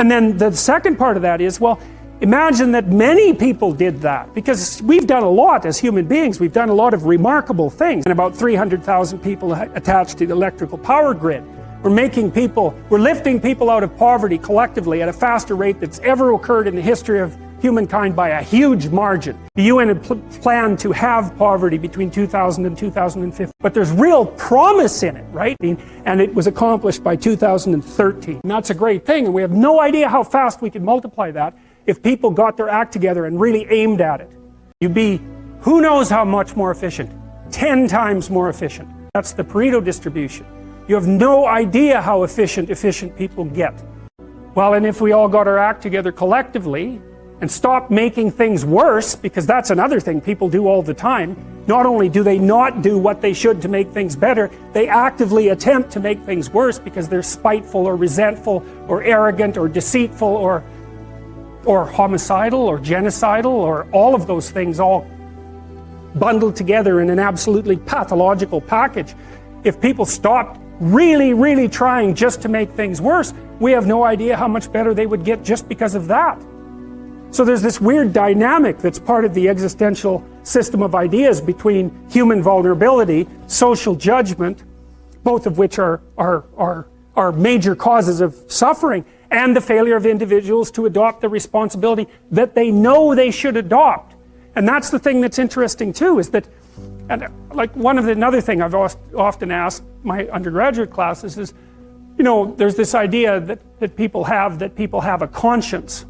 And then the second part of that is, well, imagine that many people did that, because we've done a lot as human beings. We've done a lot of remarkable things. And about 300,000 people attached to the electrical power grid. We're lifting people out of poverty collectively at a faster rate that's ever occurred in the history of humankind by a huge margin. The UN had planned to have poverty between 2000 and 2050. But there's real promise in it, right? And it was accomplished by 2013. And that's a great thing. And we have no idea how fast we could multiply that if people got their act together and really aimed at it. You'd be, who knows how much more efficient? 10 times more efficient. That's the Pareto distribution. You have no idea how efficient people get. Well, and if we all got our act together collectively and stopped making things worse, because that's another thing people do all the time. Not only do they not do what they should to make things better, they actively attempt to make things worse because they're spiteful or resentful or arrogant or deceitful or homicidal or genocidal, or all of those things all bundled together in an absolutely pathological package. If people stopped really trying just to make things worse, we have no idea how much better they would get just because of that. So there's this weird dynamic that's part of the existential system of ideas between human vulnerability, social judgment, both of which are major causes of suffering, and the failure of individuals to adopt the responsibility that they know they should adopt. And that's the thing that's interesting too, is that, and like another thing I've often asked my undergraduate classes is, you know, there's this idea that people have a conscience.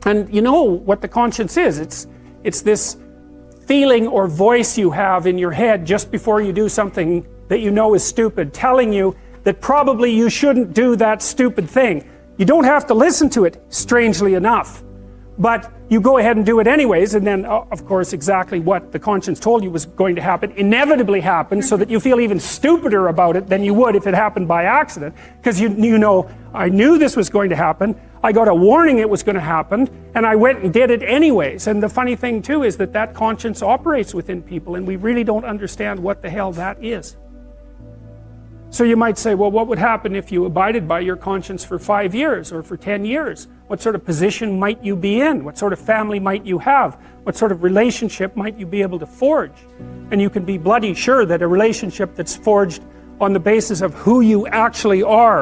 And you know what the conscience is. It's this feeling or voice you have in your head just before you do something that you know is stupid, telling you that probably you shouldn't do that stupid thing. You don't have to listen to it, strangely enough. But you go ahead and do it anyways, and then, of course, exactly what the conscience told you was going to happen inevitably happens, so that you feel even stupider about it than you would if it happened by accident. Because you know, I knew this was going to happen, I got a warning it was going to happen, and I went and did it anyways. And the funny thing too is that conscience operates within people, and we really don't understand what the hell that is. So you might say, well, what would happen if you abided by your conscience for 5 years or for 10 years? What sort of position might you be in? What sort of family might you have? What sort of relationship might you be able to forge? And you can be bloody sure that a relationship that's forged on the basis of who you actually are